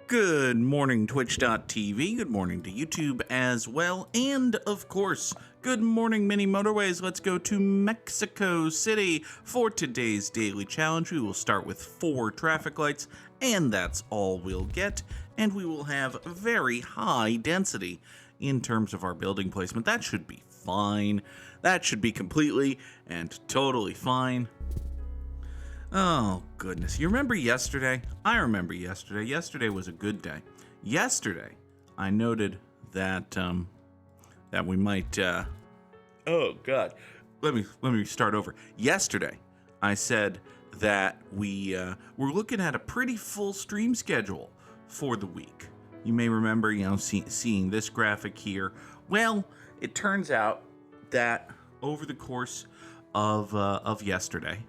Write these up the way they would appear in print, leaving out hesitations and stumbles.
Good morning, Twitch.tv. Good morning to YouTube as well. And, of course, good morning, mini Motorways. Let's go to Mexico City for today's daily challenge. We will start with 4 traffic lights, and that's all we'll get. And we will have very high density in terms of our building placement. That should be fine. That should be completely and totally fine. Oh, goodness. You remember yesterday? I remember yesterday. Yesterday was a good day. Yesterday, I noted that that we might oh god. Let me start over. Yesterday, I said that we're looking at a pretty full stream schedule for the week. You may remember, seeing this graphic here. Well, it turns out that over the course of yesterday,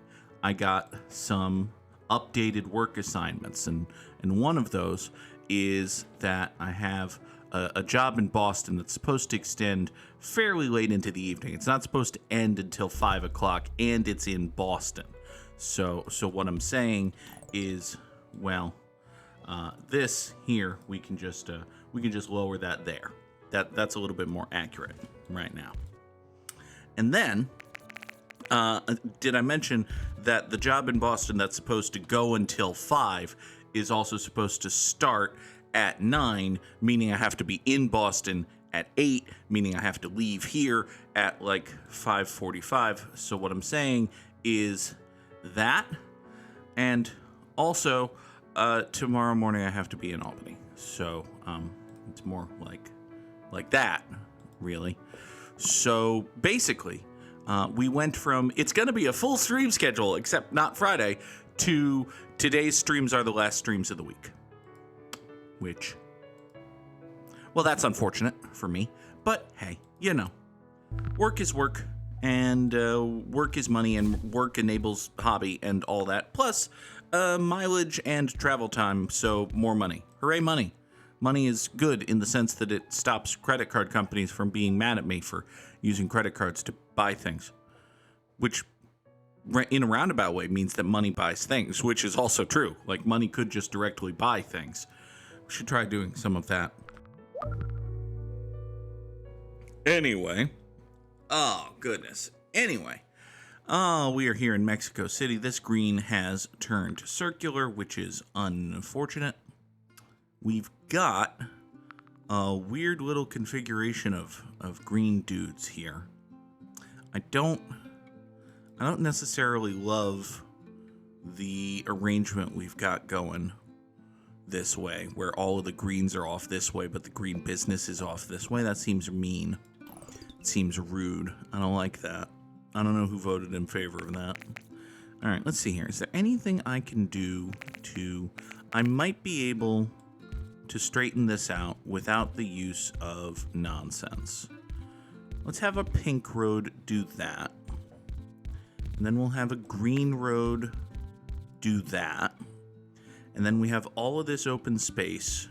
I got some updated work assignments, and one of those is that I have a job in Boston that's supposed to extend fairly late into the evening. It's not supposed to end until 5 o'clock, and it's in Boston. So what I'm saying is, well, this here we can just lower that there. That's a little bit more accurate right now. And then, did I mention that the job in Boston that's supposed to go until 5 is also supposed to start at 9, meaning I have to be in Boston at 8, meaning I have to leave here at like 5:45. So what I'm saying is that, and also tomorrow morning I have to be in Albany. So it's more like that, really. So basically, we went from, it's going to be a full stream schedule, except not Friday, to today's streams are the last streams of the week. Which, well, that's unfortunate for me. But hey, work is work, and work is money, and work enables hobby and all that. Plus, mileage and travel time, so more money. Hooray, money. Money is good in the sense that it stops credit card companies from being mad at me for using credit cards to buy things, which in a roundabout way means that money buys things, which is also true. Like, money could just directly buy things. We should try doing some of that. Anyway. Oh, goodness. Anyway. We are here in Mexico City. This green has turned circular, which is unfortunate. We've got a weird little configuration of green dudes here. I don't necessarily love the arrangement we've got going this way, where all of the greens are off this way, but the green business is off this way. That seems mean. It seems rude. I don't like that. I don't know who voted in favor of that. All right, let's see here. Is there anything I can do to... I might be able to straighten this out without the use of nonsense. Let's have a pink road do that. And then we'll have a green road do that. And then we have all of this open space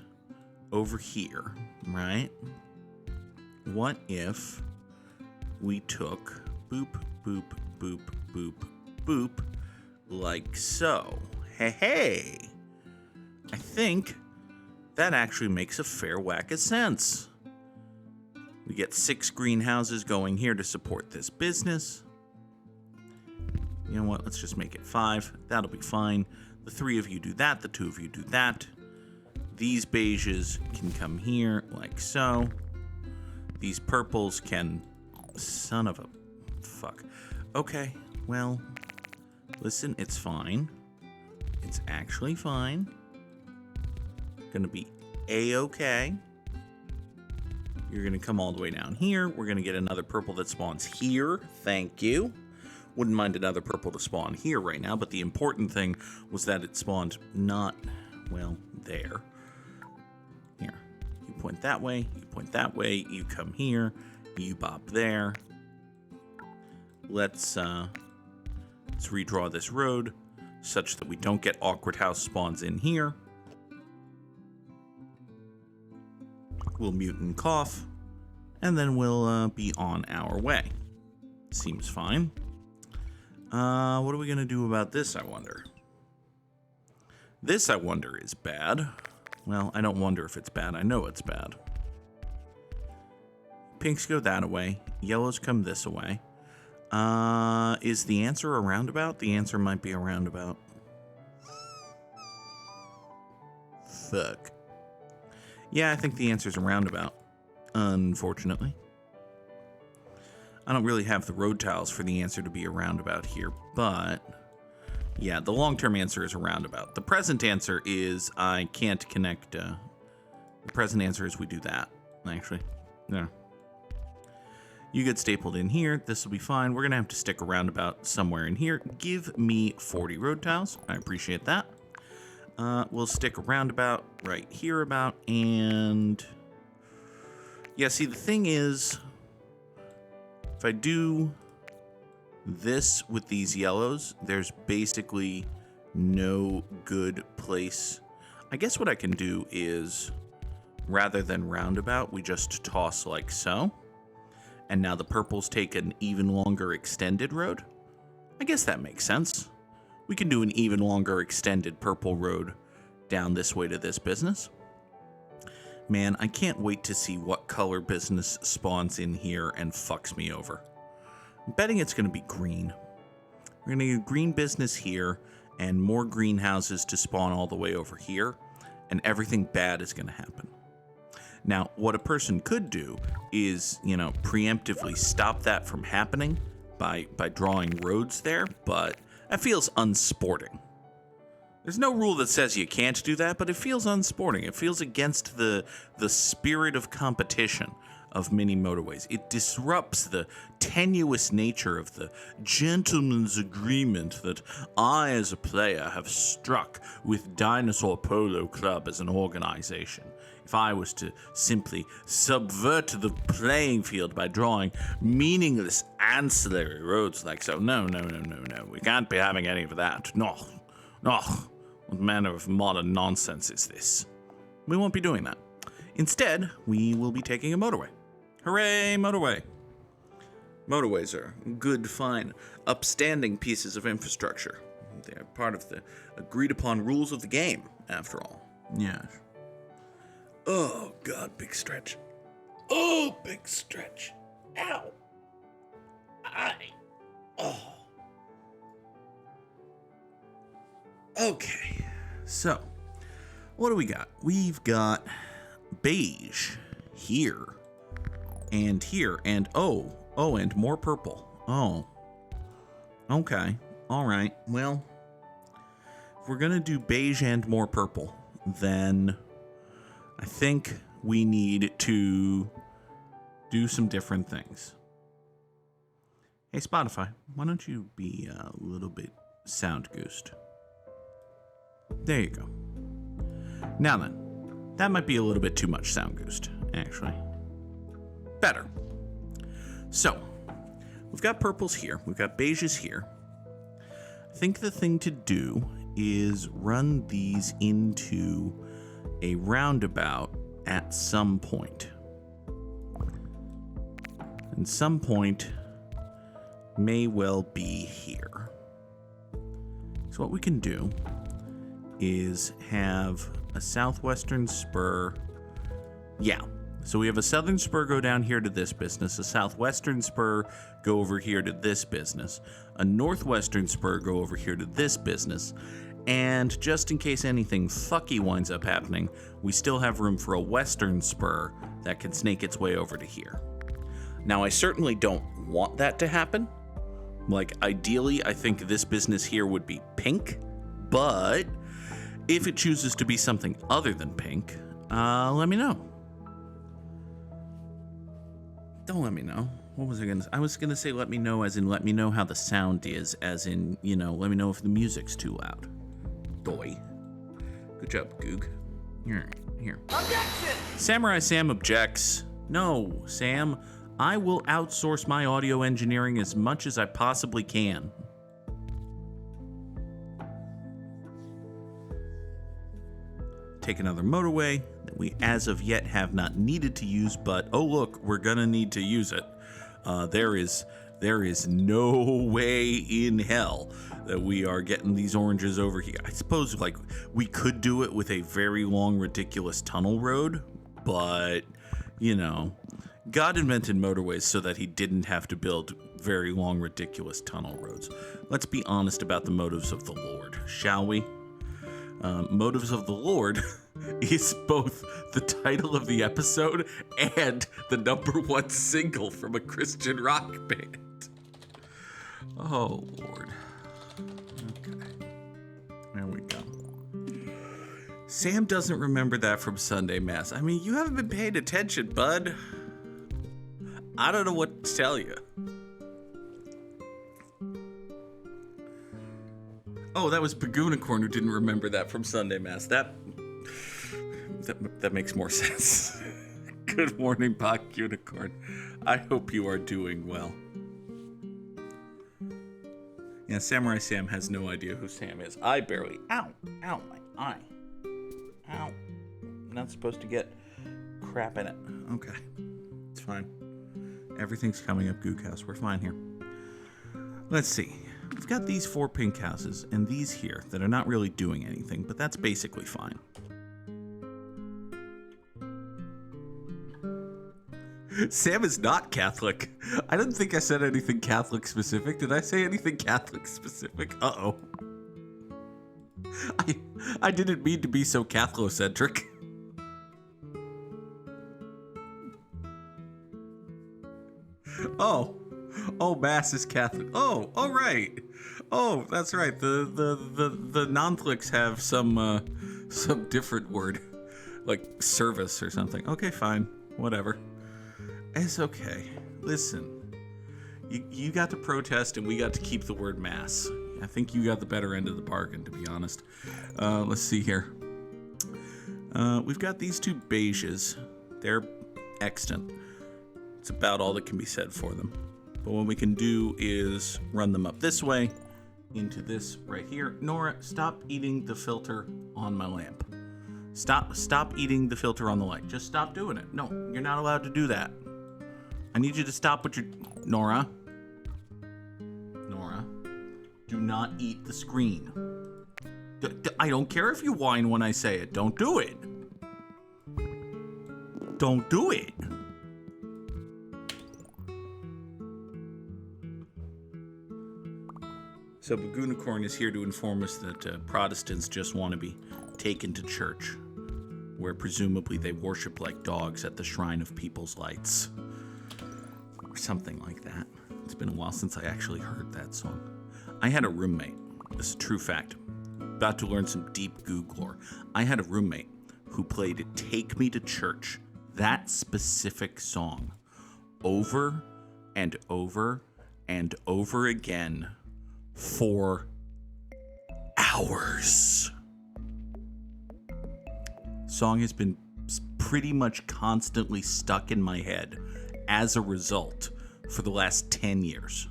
over here, right? What if we took boop, boop, boop, boop, boop, like so? Hey! I think that actually makes a fair whack of sense. We get 6 greenhouses going here to support this business. You know what? Let's just make it 5. That'll be fine. The 3 of you do that. The 2 of you do that. These beiges can come here like so. These purples can... Son of a... Fuck. Okay, well... Listen, it's fine. It's actually fine. Gonna be a-okay. You're gonna come all the way down here. We're gonna get another purple that spawns here. Thank you. Wouldn't mind another purple to spawn here right now, but the important thing was that it spawned not, well, there. Here. You point that way, you point that way, you come here, you bop there. Let's redraw this road such that we don't get awkward house spawns in here. We'll mute and cough, and then we'll be on our way. Seems fine. What are we going to do about this, I wonder? This, I wonder, is bad. Well, I don't wonder if it's bad. I know it's bad. Pinks go that way. Yellows come this way. Is the answer a roundabout? The answer might be a roundabout. Fuck. Yeah, I think the answer's a roundabout. Unfortunately. I don't really have the road tiles for the answer to be a roundabout here, but yeah, the long-term answer is a roundabout. The present answer is I can't connect. The present answer is we do that, actually. Yeah. You get stapled in here. This will be fine. We're going to have to stick a roundabout somewhere in here. Give me 40 road tiles. I appreciate that. We'll stick a roundabout right here about, and yeah, see, the thing is, if I do this with these yellows, there's basically no good place. I guess what I can do is, rather than roundabout, we just toss like so. And now the purples take an even longer extended road. I guess that makes sense. We can do an even longer extended purple road down this way to this business. Man, I can't wait to see what color business spawns in here and fucks me over. I'm betting it's going to be green. We're going to get green business here and more greenhouses to spawn all the way over here, and everything bad is going to happen. Now, what a person could do is, preemptively stop that from happening by drawing roads there, but that feels unsporting. There's no rule that says you can't do that, but it feels unsporting. It feels against the spirit of competition of mini motorways. It disrupts the tenuous nature of the gentleman's agreement that I, as a player, have struck with Dinosaur Polo Club as an organization. If I was to simply subvert the playing field by drawing meaningless ancillary roads like so, no. We can't be having any of that. No. What manner of modern nonsense is this? We won't be doing that. Instead, we will be taking a motorway. Hooray, motorway! Motorways are good, fine, upstanding pieces of infrastructure. They are part of the agreed-upon rules of the game, after all. Yes. Oh, God, big stretch. Oh, big stretch. Ow. Oh. Okay, so what do we got? We've got beige here, and and more purple. Oh, okay, all right. Well, if we're gonna do beige and more purple, then I think we need to do some different things. Hey, Spotify, why don't you be a little bit sound goosed? There you go. Now then, that might be a little bit too much sound goosed, actually. Better. So, we've got purples here, we've got beiges here. I think the thing to do is run these into a roundabout at some point. And some point may well be here. So what we can do is have a southwestern spur. Yeah, so we have a southern spur go down here to this business, a southwestern spur go over here to this business, a northwestern spur go over here to this business, and just in case anything fucky winds up happening, we still have room for a western spur that can snake its way over to here. Now, I certainly don't want that to happen. Like, ideally, I think this business here would be pink, but if it chooses to be something other than pink, let me know. Don't let me know. What was I gonna say? I was gonna say let me know as in let me know how the sound is, as in, let me know if the music's too loud. Doy. Good job, Goog. Here. Objection! Samurai Sam objects. No, Sam. I will outsource my audio engineering as much as I possibly can. Take another motorway that we as of yet have not needed to use, but oh look, we're gonna need to use it. There is There is no way in hell that we are getting these oranges over here. I suppose, like, we could do it with a very long, ridiculous tunnel road, but, you know, God invented motorways so that he didn't have to build very long, ridiculous tunnel roads. Let's be honest about the motives of the Lord, shall we? Motives of the Lord is both the title of the episode and the #1 single from a Christian rock band. Oh, Lord. Okay. There we go. Sam doesn't remember that from Sunday Mass. I mean, you haven't been paying attention, bud. I don't know what to tell you. Oh, that was Bagunicorn who didn't remember that from Sunday Mass. That makes more sense. Good morning, Bagunicorn. I hope you are doing well. Yeah, Samurai Sam has no idea who Sam is. I barely. Ow, my eye. Ow. I'm not supposed to get crap in it. Okay, it's fine. Everything's coming up, Goog House. We're fine here. Let's see. We've got these 4 pink houses and these here that are not really doing anything, but that's basically fine. Sam is not Catholic. I don't think I said anything Catholic specific. Did I say anything Catholic specific? Uh-oh. I didn't mean to be so Catholicentric. Oh, Mass is Catholic. Oh, all right. Oh, that's right. The non-flicks have some different word, like service or something. Okay, fine. Whatever. It's okay. Listen, you got to protest and we got to keep the word Mass. I think you got the better end of the bargain, to be honest. Let's see here. We've got these 2 beiges. They're extant. It's about all that can be said for them. But what we can do is run them up this way into this right here. Nora, stop eating the filter on my lamp. Stop eating the filter on the light. Just stop doing it. No, you're not allowed to do that. I need you to stop what you're... Nora, do not eat the screen. I don't care if you whine when I say it. Don't do it. Don't do it. So Bagunicorn is here to inform us that Protestants just want to be taken to church, where presumably they worship like dogs at the shrine of people's lights. Or something like that. It's been a while since I actually heard that song. I had a roommate. This is a true fact. About to learn some deep Goog lore. I had a roommate who played Take Me to Church, that specific song, over and over and over again for hours. Song has been pretty much constantly stuck in my head as a result for the last 10 years.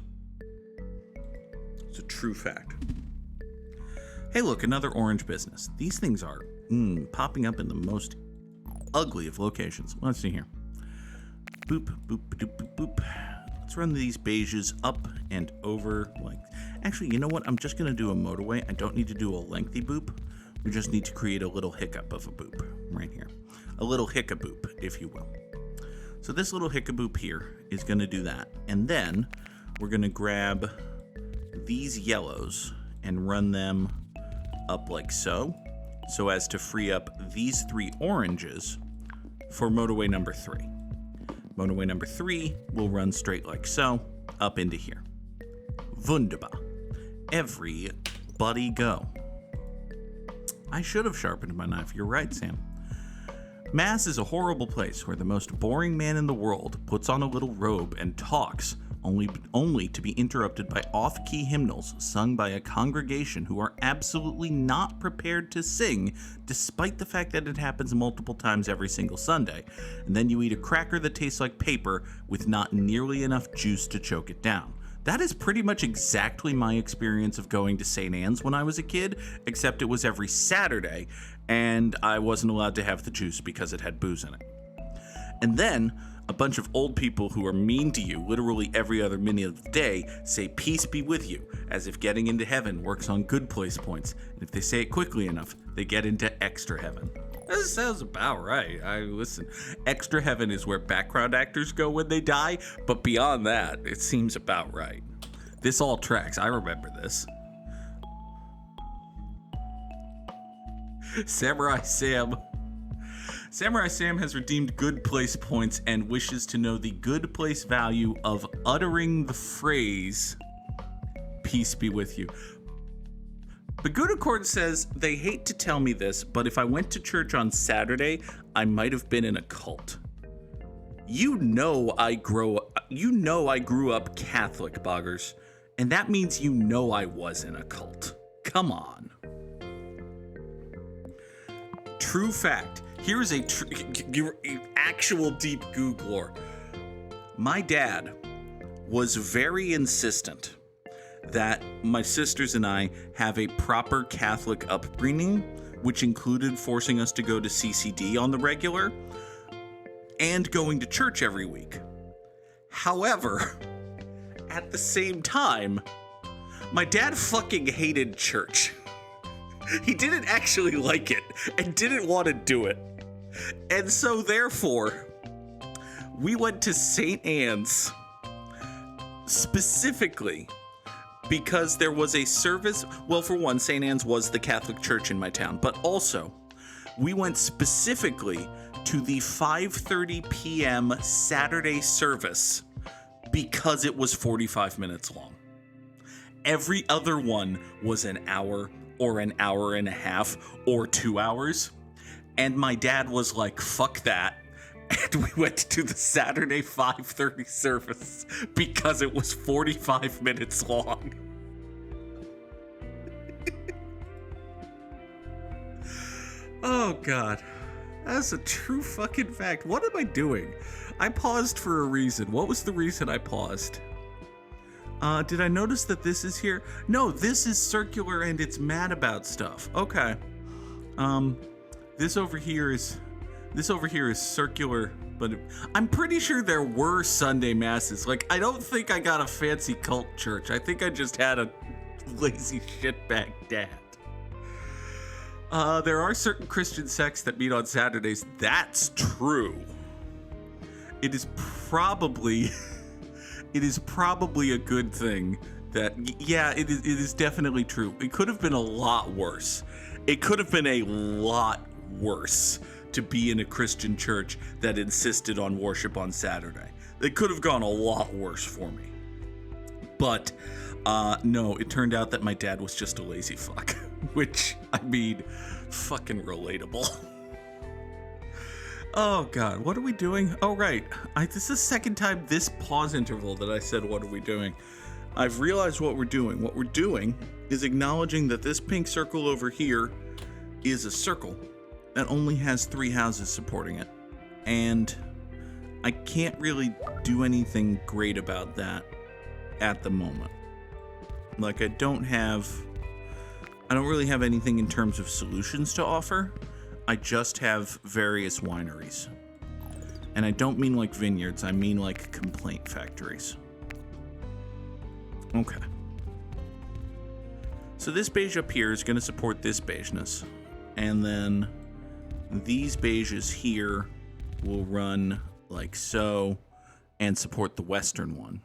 It's a true fact. Hey, look, another orange business. These things are popping up in the most ugly of locations. Let's see here. Boop, boop, boop, boop, boop. Let's run these beiges up and over. Like, actually, you know what? I'm just going to do a motorway. I don't need to do a lengthy boop. We just need to create a little hiccup of a boop right here. A little hickaboop, if you will. So this little hickaboop here is going to do that. And then we're going to grab these yellows and run them up like so as to free up these 3 oranges for motorway number 3. Motorway number 3 will run straight like so, up into here. Wunderbar. Everybody go. I should have sharpened my knife. You're right, Sam. Mass is a horrible place where the most boring man in the world puts on a little robe and talks, only to be interrupted by off-key hymnals sung by a congregation who are absolutely not prepared to sing, despite the fact that it happens multiple times every single Sunday. And then you eat a cracker that tastes like paper with not nearly enough juice to choke it down. That is pretty much exactly my experience of going to St. Anne's when I was a kid, except it was every Saturday, and I wasn't allowed to have the juice because it had booze in it. And then A bunch of old people who are mean to you literally every other minute of the day say peace be with you, as if getting into heaven works on good place points, and if they say it quickly enough, they get into extra heaven. That sounds about right. Listen, extra heaven is where background actors go when they die, but beyond that, it seems about right. This all tracks. I remember this. Samurai Sam has redeemed good place points and wishes to know the good place value of uttering the phrase, peace be with you. The Good Accord says, they hate to tell me this, but if I went to church on Saturday, I might have been in a cult. You know I grew up Catholic, Boggers, and that means you know I was in a cult. Come on. True fact. Here's a actual deep Goog lore. My dad was very insistent that my sisters and I have a proper Catholic upbringing, which included forcing us to go to CCD on the regular and going to church every week. However, at the same time, my dad fucking hated church. He didn't actually like it and didn't want to do it. And so therefore, we went to St. Anne's specifically because there was a service. Well, for one, St. Anne's was the Catholic church in my town, but also we went specifically to the 5:30 p.m. Saturday service because it was 45 minutes long. Every other one was an hour or an hour and a half or 2 hours. And my dad was like, fuck that. And we went to the Saturday 5:30 service because it was 45 minutes long. Oh, God. That's a true fucking fact. What am I doing? I paused for a reason. What was the reason I paused? Did I notice that this is here? No, this is circular and it's mad about stuff. Okay. This over here is circular, but I'm pretty sure there were Sunday masses. Like, I don't think I got a fancy cult church. I think I just had a lazy shitbag dad. There are certain Christian sects that meet on Saturdays. That's true. It is probably a good thing that, yeah, it is definitely true. It could have been a lot worse. It could have been a lot worse to be in a Christian church that insisted on worship on Saturday. It could have gone a lot worse for me. But, no, it turned out that my dad was just a lazy fuck. Which, I mean, fucking relatable. Oh, God, what are we doing? Oh, right. This is the second time this pause interval that I said, what are we doing? I've realized what we're doing. What we're doing is acknowledging that this pink circle over here is a circle that only has 3 houses supporting it. And I can't really do anything great about that at the moment. Like, I don't really have anything in terms of solutions to offer. I just have various wineries. And I don't mean like vineyards, I mean like complaint factories. Okay. So this beige up here is going to support this beigeness. And then these beiges here will run like so and support the western one.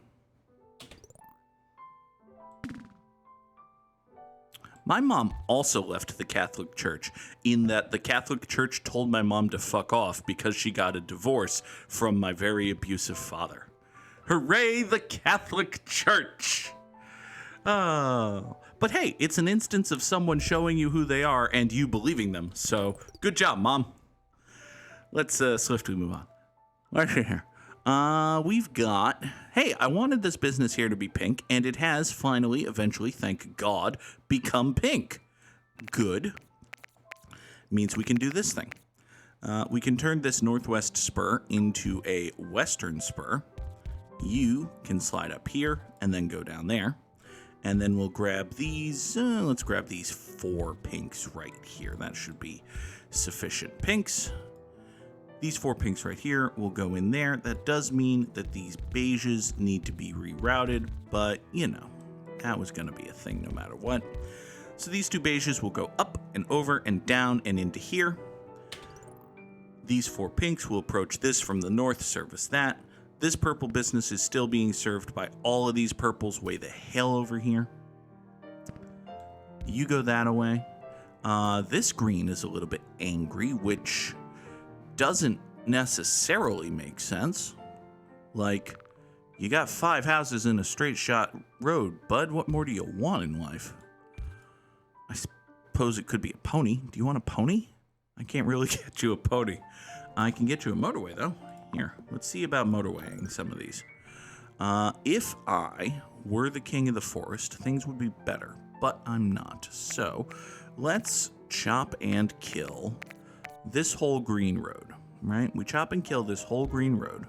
My mom also left the Catholic Church, in that the Catholic Church told my mom to fuck off because she got a divorce from my very abusive father. Hooray, the Catholic Church! Oh. But hey, it's an instance of someone showing you who they are and you believing them, so good job, Mom. Let's swiftly move on. Right here. We've got, hey, I wanted this business here to be pink, and it has finally, eventually, thank God, become pink. Good. Means we can do this thing. We can turn this northwest spur into a western spur. You can slide up here and then go down there. And then we'll grab these, let's grab these 4 pinks right here. That should be sufficient pinks. These 4 pinks right here will go in there. That does mean that these beiges need to be rerouted, but you know, that was going to be a thing no matter what. So these 2 beiges will go up and over and down and into here. These 4 pinks will approach this from the north, service that. This purple business is still being served by all of these purples way the hell over here. You go that away. This green is a little bit angry, which doesn't necessarily make sense. Like, you got 5 houses in a straight shot road, bud. What more do you want in life? I suppose it could be a pony. Do you want a pony? I can't really get you a pony. I can get you a motorway, though. Here, let's see about motorwaying some of these. If I were the king of the forest, things would be better, but I'm not. So let's chop and kill this whole green road, right? We chop and kill this whole green road.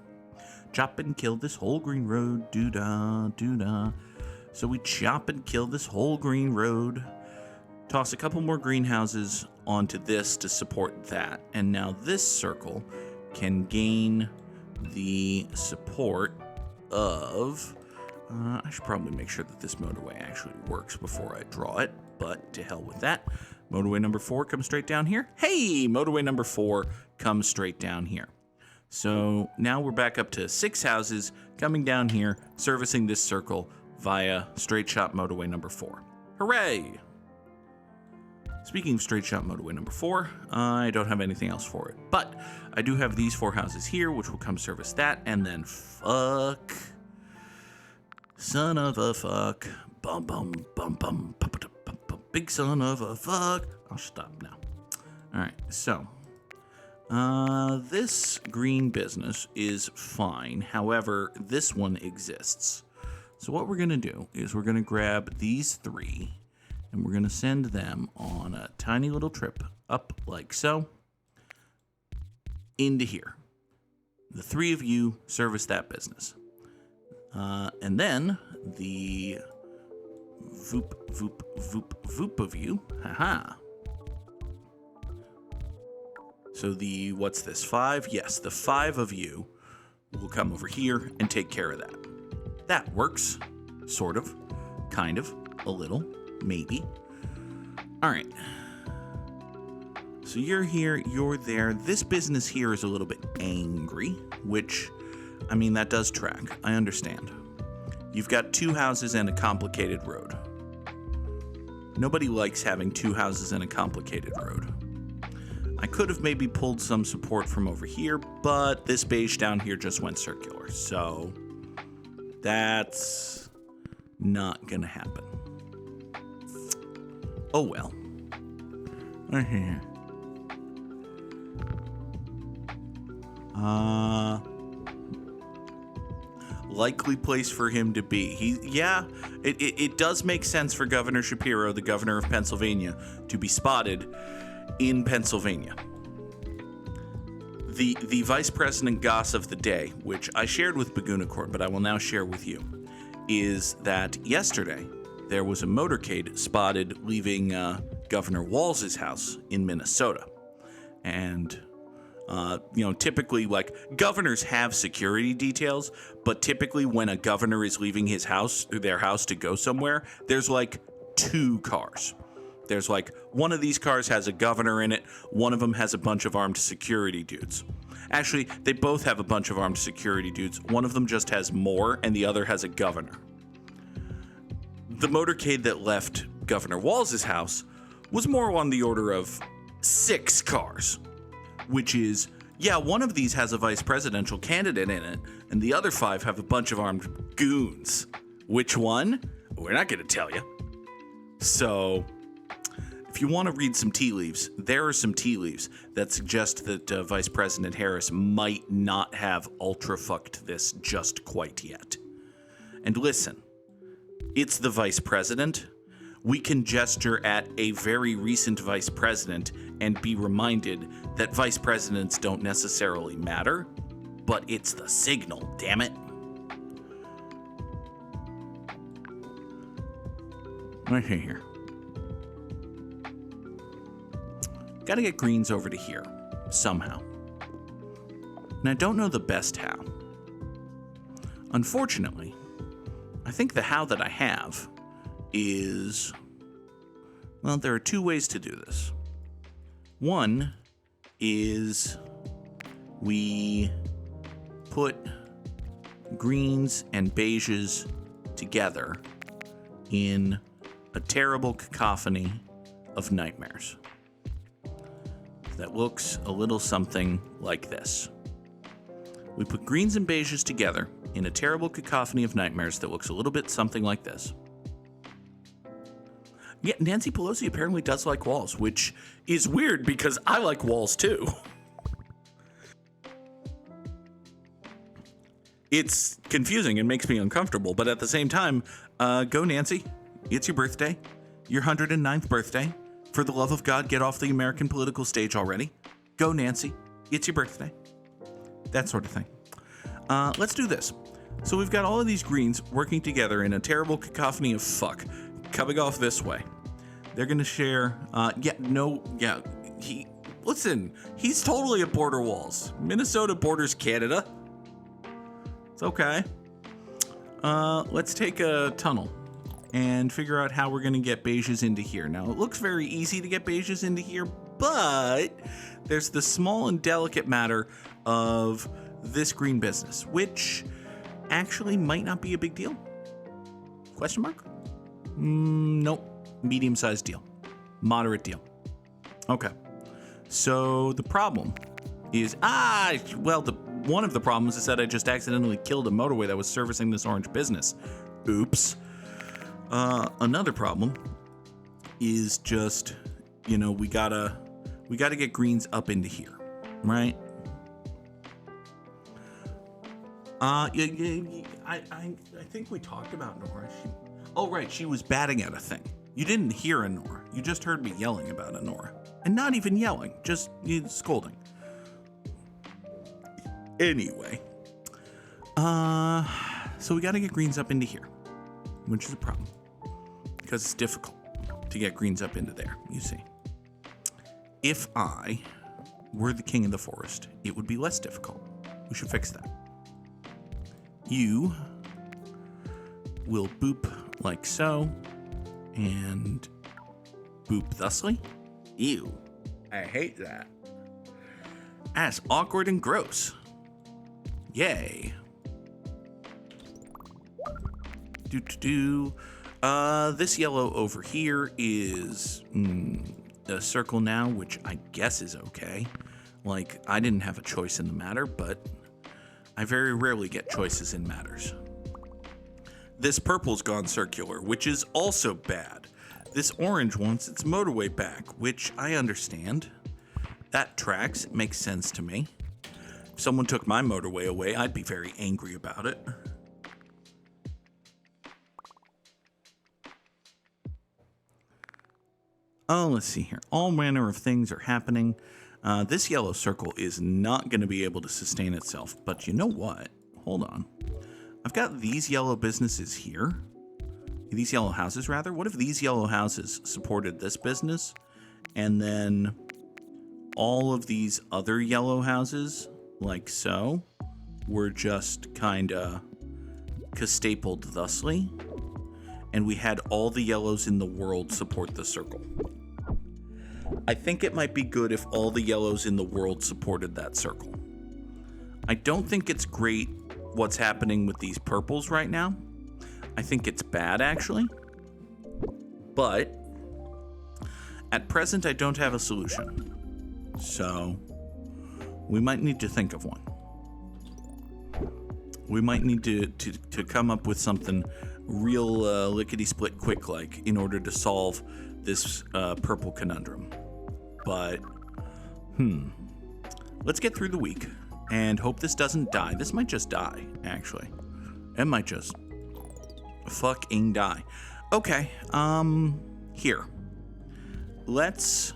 Chop and kill this whole green road, doo-dah, doo-dah. So we chop and kill this whole green road. Toss a couple more greenhouses onto this to support that. And now this circle can gain the support of... I should probably make sure that this motorway actually works before I draw it, but to hell with that. Motorway number 4 comes straight down here. Hey, motorway number 4 comes straight down here. So now we're back up to 6 houses coming down here, servicing this circle via straight shot motorway number 4. Hooray! Speaking of straight shot motorway number 4, I don't have anything else for it. But I do have these 4 houses here, which will come service that, and then fuck. Son of a fuck. Bum bum bum bum. Big son of a fuck. I'll stop now. Alright, so. This green business is fine. However, this one exists. So what we're going to do is we're going to grab these 3. And we're going to send them on a tiny little trip up like so into here. The 3 of you service that business. And then the voop, voop, voop, voop of you. Haha. So the, what's this, 5? Yes, the 5 of you will come over here and take care of that. That works. Sort of. Kind of. A little. Maybe. All right. So you're here, you're there. This business here is a little bit angry, which, I mean, that does track. I understand. You've got 2 houses and a complicated road. Nobody likes having 2 houses and a complicated road. I could have maybe pulled some support from over here, but this beige down here just went circular. So that's not gonna happen. Oh well. Likely place for him to be. It does make sense for Governor Shapiro, the governor of Pennsylvania, to be spotted in Pennsylvania. The vice president goss of the day, which I shared with Bagunicorn, but I will now share with you, is that yesterday there was a motorcade spotted leaving Governor Walz's house in Minnesota. And, typically, like, governors have security details, but typically when a governor is leaving their house to go somewhere, there's like 2 cars. There's like, one of these cars has a governor in it, one of them has a bunch of armed security dudes. Actually, they both have a bunch of armed security dudes. One of them just has more, and the other has a governor. The motorcade that left Governor Walz's house was more on the order of 6 cars, which is, yeah, one of these has a vice presidential candidate in it, and the other 5 have a bunch of armed goons. Which one? We're not going to tell you. So, if you want to read some tea leaves, there are some tea leaves that suggest that Vice President Harris might not have ultra-fucked this just quite yet. And listen, it's the vice president. We can gesture at a very recent vice president and be reminded that vice presidents don't necessarily matter, but it's the signal, damn it. Right here. Gotta get greens over to here, somehow. And I don't know the best how. Unfortunately, I think the how that I have is, well, there are two ways to do this. One is we put greens and beiges together in a terrible cacophony of nightmares that looks a little something like this. We put greens and beiges together in a terrible cacophony of nightmares that looks a little bit something like this. Yeah, Nancy Pelosi apparently does like walls, which is weird because I like walls too. It's confusing and makes me uncomfortable, but at the same time, go Nancy. It's your birthday. Your 109th birthday. For the love of God, get off the American political stage already. Go Nancy. It's your birthday. That sort of thing. Let's do this. So we've got all of these greens working together in a terrible cacophony of fuck coming off this way. They're going to share, he's totally at border walls. Minnesota borders Canada. It's okay. Let's take a tunnel and figure out how we're going to get beiges into here. Now, it looks very easy to get beiges into here, but there's the small and delicate matter of this green business, which actually might not be a big deal. Question mark? Nope. Medium-sized deal. Moderate deal. Okay. So the problem is, one of the problems is that I just accidentally killed a motorway that was servicing this orange business. Oops. Another problem is just, we gotta get greens up into here, right? I think we talked about Nora. She was batting at a thing. You didn't hear a Nora. You just heard me yelling about a Nora. And not even yelling, just scolding. Anyway. So we gotta get greens up into here, which is a problem. Because it's difficult to get greens up into there, you see. If I were the king of the forest, it would be less difficult. We should fix that. You will boop like so, and boop thusly. Ew, I hate that. That's awkward and gross. Yay. This yellow over here is a circle now, which I guess is okay. Like, I didn't have a choice in the matter, but I very rarely get choices in matters. This purple's gone circular, which is also bad. This orange wants its motorway back, which I understand. That tracks. It makes sense to me. If someone took my motorway away, I'd be very angry about it. Oh, let's see here. All manner of things are happening. This yellow circle is not going to be able to sustain itself. But you know what? Hold on. I've got these yellow businesses here. These yellow houses, rather. What if these yellow houses supported this business? And then all of these other yellow houses, like so, were just kind of stapled thusly. And we had all the yellows in the world support the circle. I think it might be good if all the yellows in the world supported that circle. I don't think it's great what's happening with these purples right now. I think it's bad, actually. But at present, I don't have a solution. So we might need to think of one. We might need to come up with something real lickety-split quick like in order to solve this purple conundrum. But, let's get through the week and hope this doesn't die. This might just die, actually. It might just fucking die. Okay, here. Let's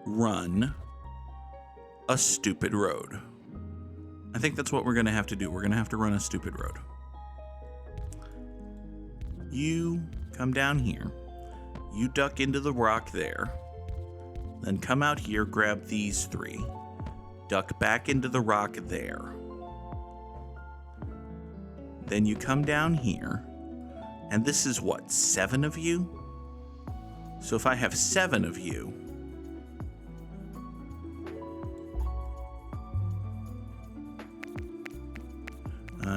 run a stupid road. I think that's what we're going to have to do. We're going to have to run a stupid road. You come down here. You duck into the rock there. Then come out here, grab these three. Duck back into the rock there. Then you come down here, and this is what, 7 of you? So if I have 7 of you,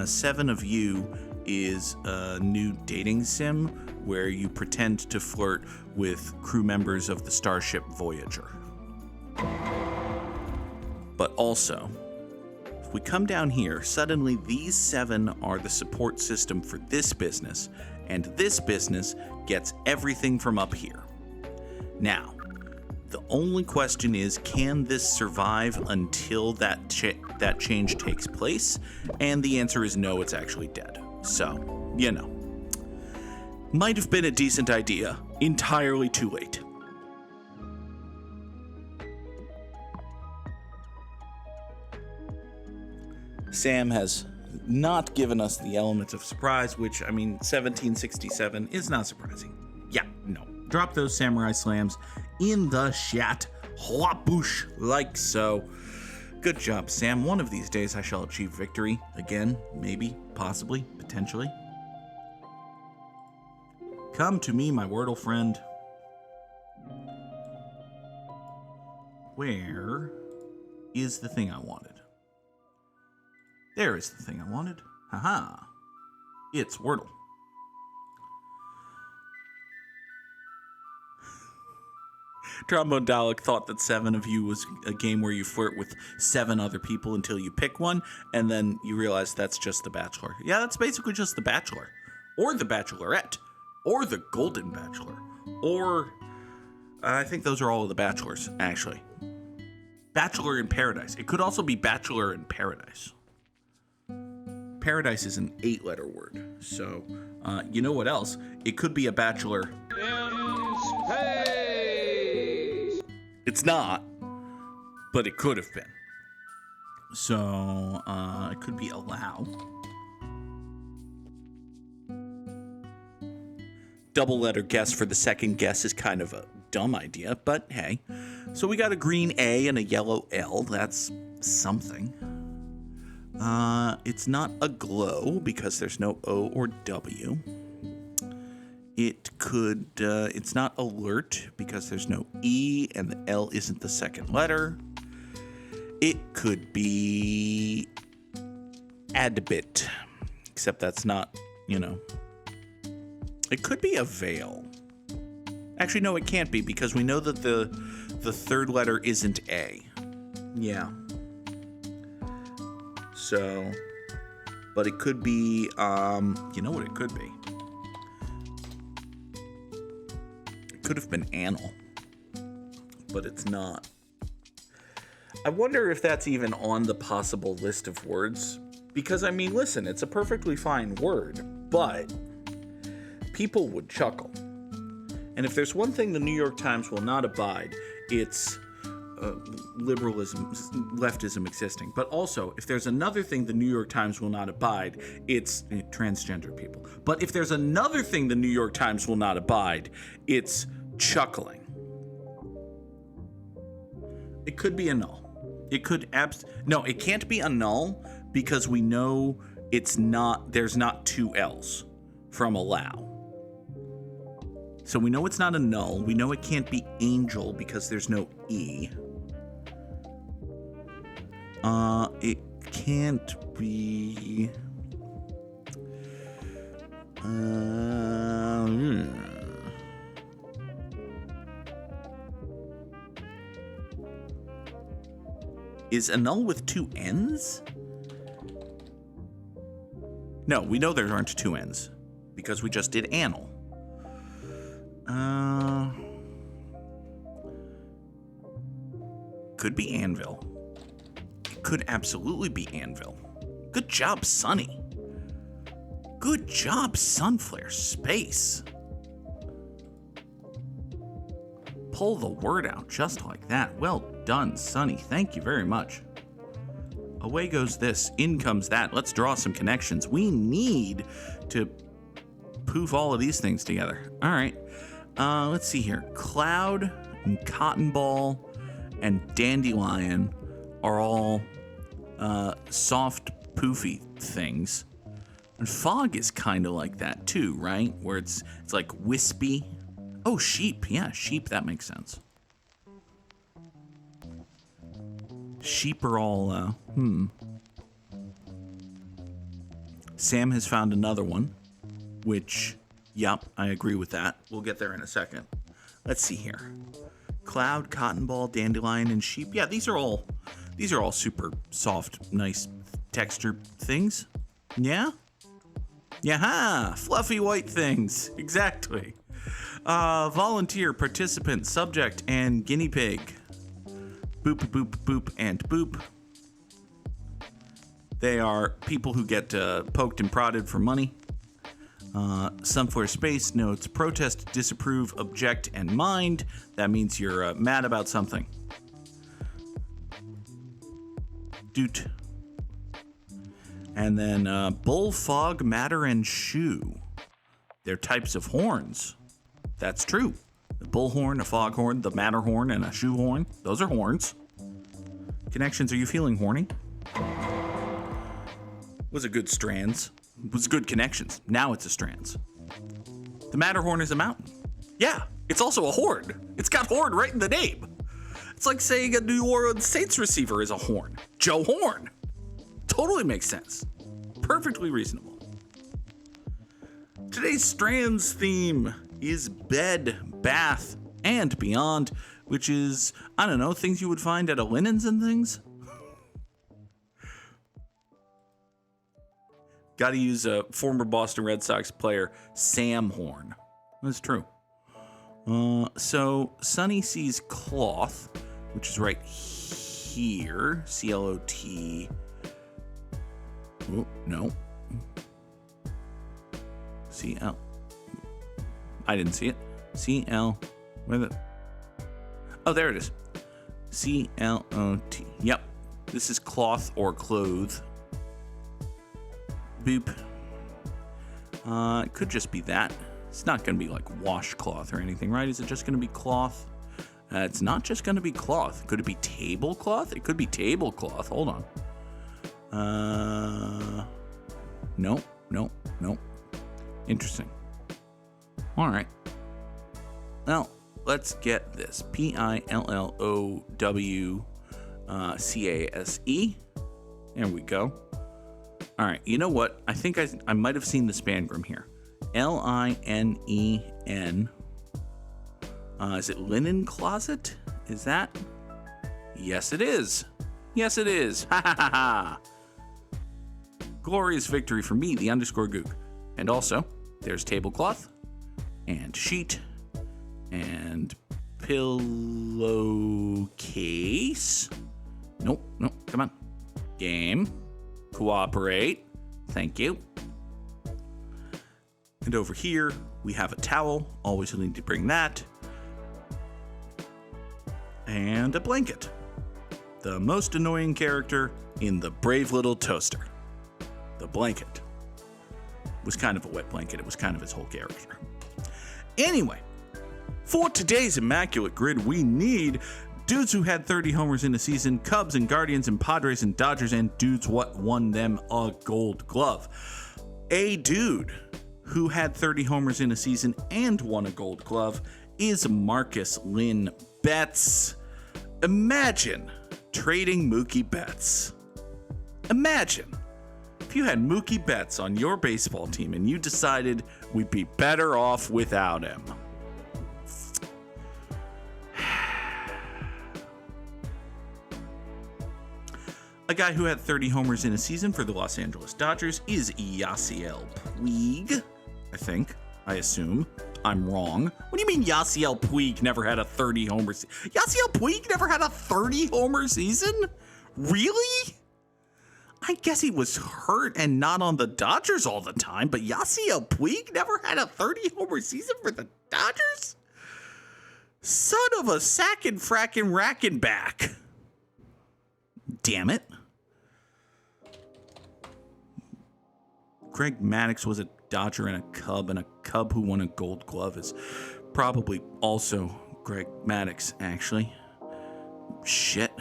seven of you is a new dating sim where you pretend to flirt with crew members of the starship Voyager. But also, if we come down here, suddenly these 7 are the support system for this business, and this business gets everything from up here. Now, the only question is, can this survive until that change takes place? And the answer is no, it's actually dead. So, you know. Might have been a decent idea. Entirely too late. Sam has not given us the element of surprise, which, 1767 is not surprising. Yeah, no. Drop those samurai slams in the chat. Whapoosh, like so. Good job, Sam. One of these days I shall achieve victory. Again, maybe, possibly, potentially. Come to me, my Wordle friend. Where is the thing I wanted? There is the thing I wanted. Haha. It's Wordle. Trombone Dalek thought that 7 of you was a game where you flirt with 7 other people until you pick one, and then you realize that's just The Bachelor. Yeah, that's basically just The Bachelor. Or The Bachelorette. Or The Golden Bachelor. Or, I think those are all of the Bachelors, actually. Bachelor in Paradise. It could also be Bachelor in Paradise. Paradise is an 8-letter word. So, you know what else? It could be a bachelor in space. It's not, but it could have been. So, it could be allow. Double letter guess for the second guess is kind of a dumb idea, but hey. So we got a green A and a yellow L. That's something. It's not a glow because there's no O or W. It could, it's not alert because there's no E and the L isn't the second letter. It could be adbit, except that's not, It could be a veil. Actually, no, it can't be because we know that the third letter isn't A. Yeah. So, but it could be, you know what it could be? It could have been anal, but it's not. I wonder if that's even on the possible list of words. Because, listen, it's a perfectly fine word, but people would chuckle. And if there's one thing the New York Times will not abide, it's liberalism, leftism existing. But also, if there's another thing the New York Times will not abide, it's transgender people. But if there's another thing the New York Times will not abide, it's chuckling. It could be a null. It could no, it can't be a null because we know it's not, there's not 2 L's from allow. So we know it's not a null. We know it can't be angel because there's no E. It can't be... Is a null with 2 N's? No, we know there aren't 2 N's because we just did anal. Could be anvil. It could absolutely be anvil. Good job, Sunny. Good job, Sunflare Space. Pull the word out just like that. Well done, Sunny. Thank you very much. Away goes this. In comes that. Let's draw some connections. We need to poof all of these things together. All right. Let's see here. Cloud and Cotton Ball and Dandelion are all soft, poofy things. And fog is kind of like that too, right? Where it's like wispy. Oh, sheep. Yeah, sheep. That makes sense. Sheep are all, Sam has found another one, which, yep, I agree with that. We'll get there in a second. Let's see here. Cloud, cotton ball, dandelion, and sheep. Yeah, these are all super soft, nice texture things. Yeah? Yeah, fluffy white things. Exactly. Volunteer, participant, subject, and guinea pig. Boop, boop, boop, and boop. They are people who get poked and prodded for money. Some for space notes protest, disapprove, object, and mind. That means you're mad about something. Doot. And then bull, fog, matter, and shoe. They're types of horns. That's true. The bullhorn, a foghorn, the matterhorn, and a shoehorn. Those are horns. Connections, are you feeling horny? Was it good strands? Was good connections. Now it's a strands. The Matterhorn is a mountain. Yeah, it's also a horn. It's got horn right in the name. It's like saying a New Orleans Saints receiver is a horn. Joe Horn. Totally makes sense. Perfectly reasonable. Today's strands theme is bed, bath, and beyond, which is, I don't know, things you would find at a Linens and things. Got to use a former Boston Red Sox player, Sam Horn. That's true. So Sunny sees cloth, which is right here. C-L-O-T. Oh, no. C-L. I didn't see it. C-L. Where the? Oh, there it is. C-L-O-T. Yep. This is cloth or clothe. Boop. It could just be that. It's not going to be like washcloth or anything, right? Is it just going to be cloth? It's not just going to be cloth. Could it be tablecloth? It could be tablecloth. Hold on. Nope. Interesting. All right. Well, let's get this. P-I-L-L-O-W-C-A-S-E. There we go. All right. You know what? I think I might have seen the Spangram here. L-I-N-E-N. Is it linen closet? Is that? Yes, it is. Yes, it is. Ha ha ha ha. Glorious victory for me, the _ Goog. And also, there's tablecloth and sheet and pillowcase. Nope. Come on. Game. Cooperate. Thank you. And over here, we have a towel. Always need to bring that. And a blanket. The most annoying character in the Brave Little Toaster. The blanket was kind of a wet blanket. It was kind of his whole character. Anyway, for today's Immaculate Grid, we need dudes who had 30 homers in a season, Cubs and Guardians and Padres and Dodgers, and dudes what won them a Gold Glove. A dude who had 30 homers in a season and won a Gold Glove is Marcus Lynn Betts. Imagine trading Mookie Betts. Imagine if you had Mookie Betts on your baseball team and you decided we'd be better off without him. A guy who had 30 homers in a season for the Los Angeles Dodgers is Yasiel Puig, I assume. I'm wrong. What do you mean Yasiel Puig never had a 30 homer season? Yasiel Puig never had a 30 homer season? Really? I guess he was hurt and not on the Dodgers all the time, but Yasiel Puig never had a 30 homer season for the Dodgers? Son of a sackin' frackin' rackin' back. Damn it. Greg Maddux was a Dodger and a Cub who won a Gold Glove is probably also Greg Maddux, actually. Shit.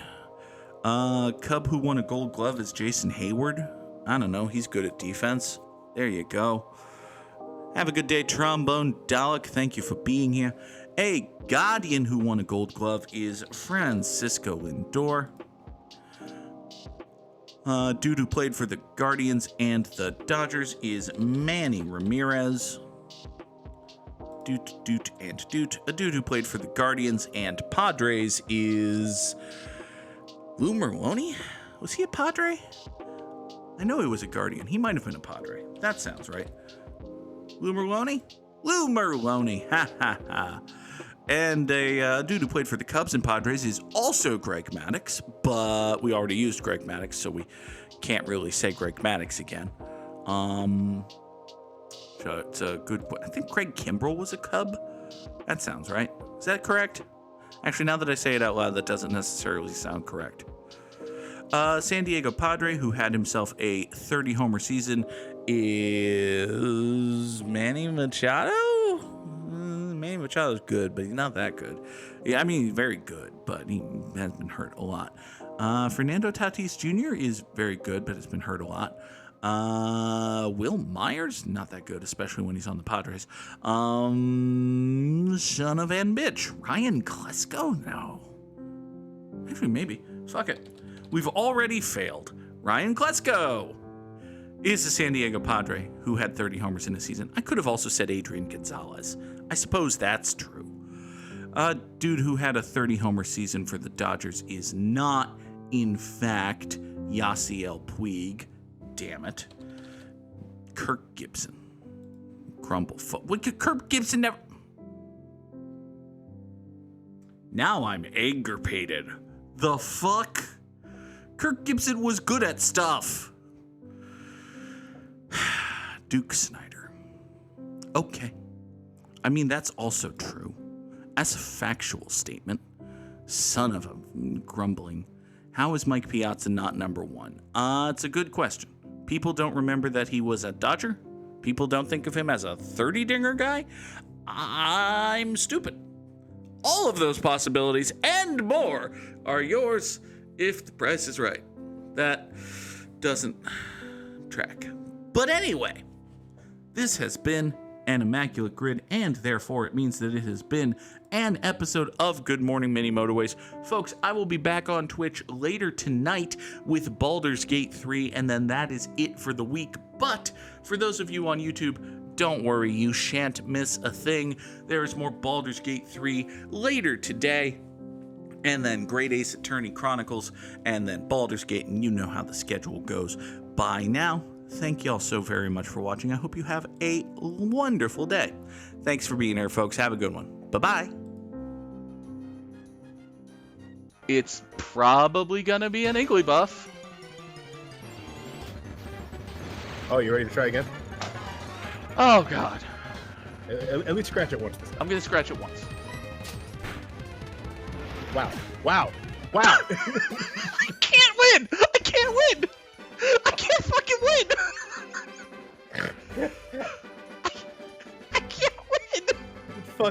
Cub who won a Gold Glove is Jason Hayward. I don't know, he's good at defense. There you go. Have a good day, Trombone Dalek. Thank you for being here. A Guardian who won a gold glove is Francisco Lindor. Dude who played for the Guardians and the Dodgers is Manny Ramirez. Doot. A dude who played for the Guardians and Padres is Lou Merlone? Was he a Padre? I know he was a Guardian. He might have been a Padre. That sounds right. Lou Merlone? Lou Merlone. Ha ha ha. And a dude who played for the Cubs and Padres is also Greg Maddux, but we already used Greg Maddux, so we can't really say Greg Maddux again. So it's a good. I think Craig Kimbrell was a Cub. That sounds right. Is that correct? Actually, now that I say it out loud, that doesn't necessarily sound correct. San Diego Padre, who had himself a 30-homer season, is Manny Machado? Manny Machado's good, but he's not that good. Yeah, I mean, he's very good, but he has been hurt a lot. Fernando Tatis Jr. is very good, but has been hurt a lot. Will Myers, not that good, especially when he's on the Padres. Son of Van Bitch. Ryan Klesko? No. Actually, maybe. Fuck it. We've already failed. Ryan Klesko is a San Diego Padre who had 30 homers in a season. I could have also said Adrian Gonzalez. I suppose that's true. Dude who had a 30-homer season for the Dodgers is not, in fact, Yasiel Puig. Damn it. Kirk Gibson. Grumblefoot. What could Kirk Gibson never... Now I'm anger-pated. The fuck? Kirk Gibson was good at stuff. Duke Snyder. Okay. I mean, that's also true. As a factual statement, son of a grumbling, how is Mike Piazza not number one? It's a good question. People don't remember that he was a Dodger. People don't think of him as a 30-dinger guy. I'm stupid. All of those possibilities and more are yours if the price is right. That doesn't track. But anyway, this has been an immaculate grid, and therefore it means that it has been an episode of Good Morning Mini Motorways. Folks, I will be back on Twitch later tonight with Baldur's Gate 3, and then that is it for the week. But for those of you on YouTube, don't worry, you shan't miss a thing. There is more Baldur's Gate 3 later today, and then Great Ace Attorney Chronicles, and then Baldur's Gate, and you know how the schedule goes. By now, thank y'all so very much for watching. I hope you have a wonderful day. Thanks for being here, folks. Have a good one. Bye-bye. It's probably gonna be an Igglybuff. Oh, you ready to try again? Oh, God. At least scratch it once. I'm gonna scratch it once. Wow. Wow. I can't win! I can't win! I can't fucking